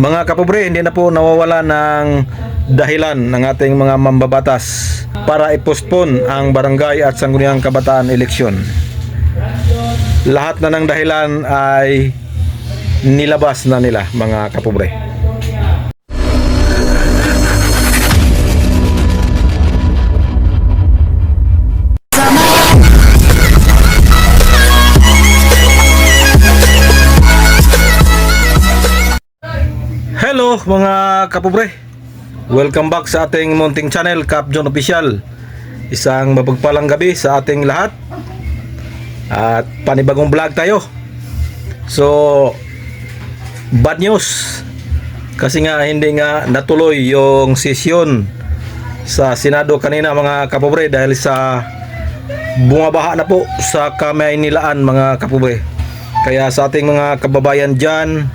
Mga kapobre, hindi na po nawawala ng dahilan ng ating mga mambabatas para i-postpone ang barangay at sangguniang kabataan eleksyon. Lahat na ng dahilan ay nilabas na nila, mga kapobre. Hello mga kapobre, welcome back sa ating munting channel, Cap John Official. Isang mapagpalang gabi sa ating lahat at panibagong vlog tayo. So bad news kasi nga hindi nga natuloy yung sesyon sa Senado kanina, mga kapobre, dahil sa bumabaha na po sa Kamaynilaan, mga kapobre. Kaya sa ating mga kababayan dyan,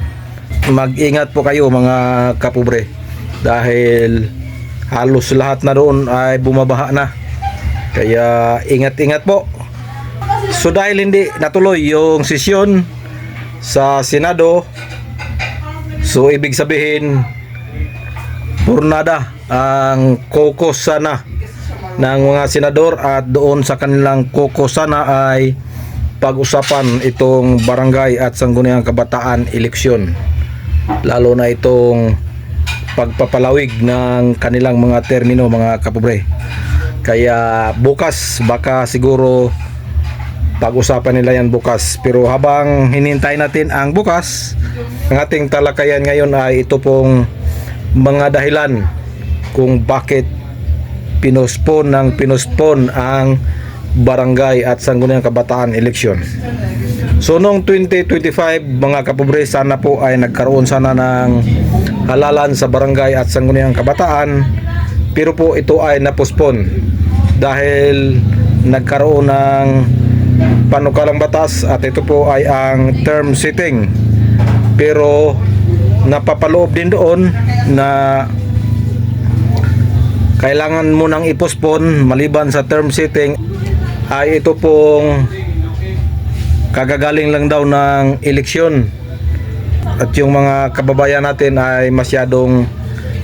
mag-ingat po kayo, mga kapobre, dahil halos lahat na doon ay bumabaha na. Kaya ingat-ingat po. So dahil hindi natuloy yung sesyon sa Senado, so ibig sabihin purnada ang kokosana ng mga senador, at doon sa kanilang kokosana ay pag-usapan itong barangay at sangguniang kabataan eleksyon, lalo na itong pagpapalawig ng kanilang mga termino, mga kapobre. Kaya bukas, baka siguro pag-usapan nila yan bukas. Pero habang hinintay natin ang bukas, ang ating talakayan ngayon ay ito pong mga dahilan kung bakit pinospon ang barangay at sangguniang kabataan eleksyon. So noong 2025, mga kapobre, sana po ay nagkaroon sana ng halalan sa barangay at sangguniang kabataan, pero po ito ay napospon dahil nagkaroon ng panukalang batas, at ito po ay ang term setting. Pero napapaloob din doon na kailangan mo nang ipospon maliban sa term setting ay ito pong kagagaling lang daw ng eleksyon, at yung mga kababayan natin ay masyadong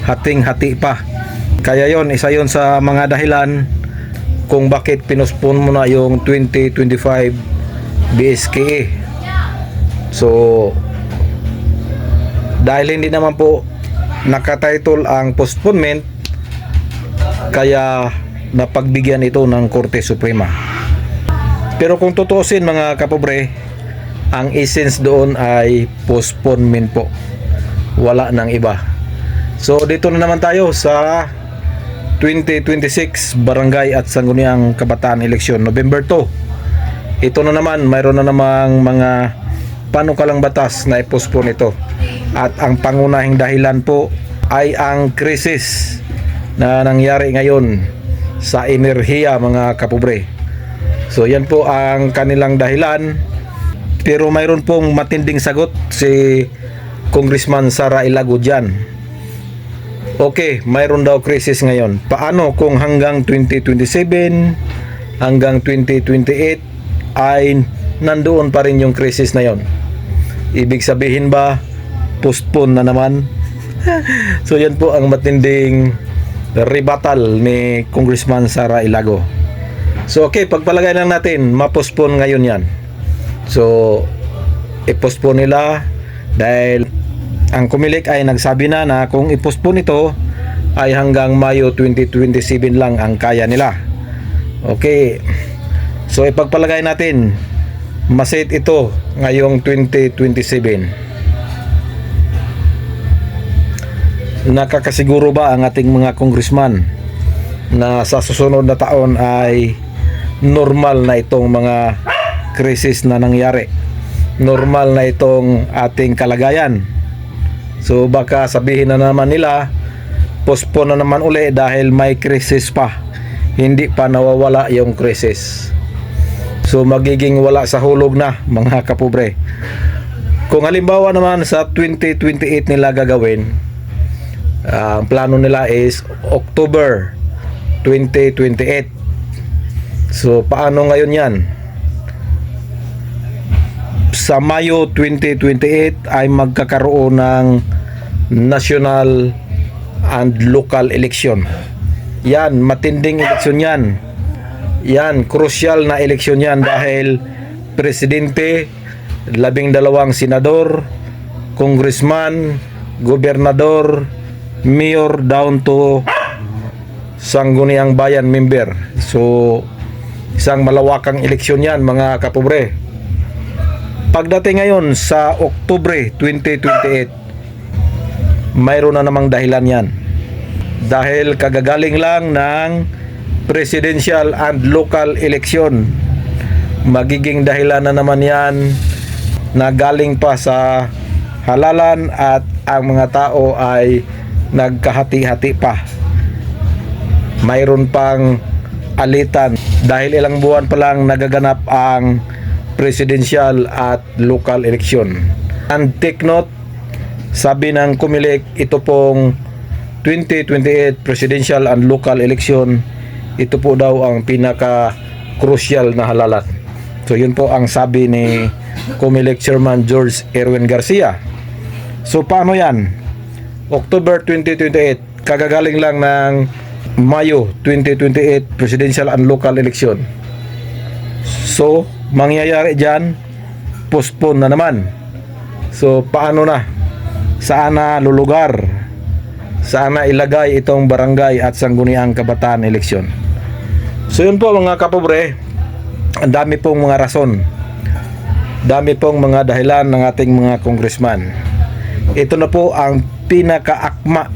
hating-hati pa. Kaya yon, isa yon sa mga dahilan kung bakit pinospon mo na yung 2025 BSKE. So dahil hindi naman po nakatitle ang postponement, kaya napagbigyan ito ng Korte Suprema. Pero kung tutuusin, mga kapobre, ang essence doon ay postponement po, wala nang iba. So dito na naman tayo sa 2026 barangay at sangguniang kabataan eleksyon, November 2. Ito na naman, mayroon na namang mga panukalang batas na i-postpone ito, at ang pangunahing dahilan po ay ang krisis na nangyari ngayon sa enerhiya, mga kapobre. So yan po ang kanilang dahilan. Pero mayroon pong matinding sagot si Congressman Sara Ilago dyan. Okay, mayroon daw krisis ngayon. Paano kung hanggang 2027, hanggang 2028 ay nandoon pa rin yung krisis na yon? Ibig sabihin ba postpone na naman? So yan po ang matinding rebuttal ni Congressman Sara Ilago. So okay, pagpalagay lang natin ma-postpone ngayon yan. So i-postpone nila dahil ang Comelec ay nagsabi na kung i-postpone ito ay hanggang Mayo 2027 lang ang kaya nila. Okay, so ipagpalagay natin maset ito ngayong 2027. Nakakasiguro ba ang ating mga congressman na sa susunod na taon ay normal na itong mga krisis na nangyari, normal na itong ating kalagayan? So baka sabihin na naman nila postpone na naman uli dahil may krisis pa, hindi pa nawawala yung krisis. So magiging wala sa hulog na, mga kapobre. Kung halimbawa naman sa 2028 nila gagawin, ang plano nila is October 2028. So paano ngayon yan? Sa Mayo 2028 ay magkakaroon ng national and local election. Yan, matinding eleksyon yan. Yan, crucial na eleksyon yan dahil presidente, 12 senador, congressman, gobernador, mayor down to Sangguniang Bayan member. So, isang malawakang eleksyon yan mga kapobre. Pagdating ngayon sa Oktubre 2028, mayroon na namang dahilan yan. Dahil kagagaling lang ng presidential and local election. Magiging dahilan na naman yan na galing pa sa halalan at ang mga tao ay nagkahati-hati pa. Mayroon pang alitan dahil ilang buwan pa lang nagaganap ang presidential at local election. And take note, sabi ng Comelec, ito pong 2028 presidential and local election, ito po daw ang pinaka-crucial na halalan. So yun po ang sabi ni Comelec Chairman George Erwin Garcia. So paano yan? October 2028, kagagaling lang ng Mayo 2028 presidential and local election. So mangyayari dyan, postpone na naman. So paano na? Saan na lulugar? Saan na ilagay itong barangay at sangguniang kabataan eleksyon? So yun po mga kapobre, ang dami pong mga rason, dami pong mga dahilan ng ating mga congressman. Ito na po ang pinakaakma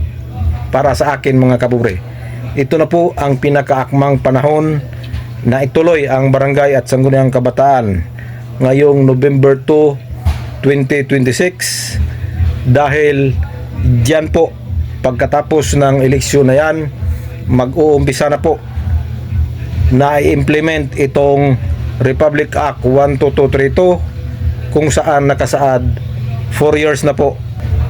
para sa akin mga kapobre. Ito na po ang pinakaakmang panahon na ituloy ang barangay at sangguniang kabataan ngayong November 2, 2026 dahil diyan po pagkatapos ng eleksyon na yan mag-uumpisa na po na i-implement itong Republic Act 12232 kung saan nakasaad 4 years na po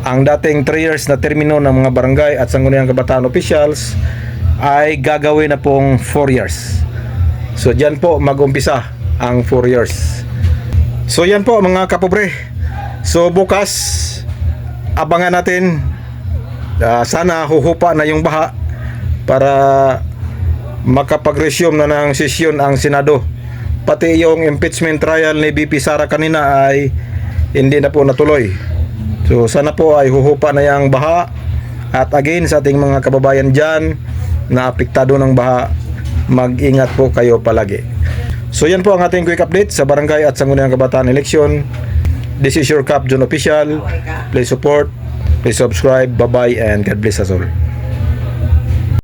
ang dating 3 years na termino ng mga barangay at sangguniang kabataan officials ay gagawin na pong 4 years. So dyan po mag-umpisa ang 4 years. So yan po mga kapobre. So bukas abangan natin, sana huhupa na yung baha para makapag-resume na ng sesyon ang Senado. Pati yung impeachment trial ni BP Sara kanina ay hindi na po natuloy. So sana po ay huhupa na yung baha. At again sa ating mga kababayan dyan na apektado ng baha, mag-ingat po kayo palagi. So yan po ang ating quick update sa barangay at sangguniang kabataan election. This is your Cap John Official. Please support, please subscribe. Bye bye and God bless us all.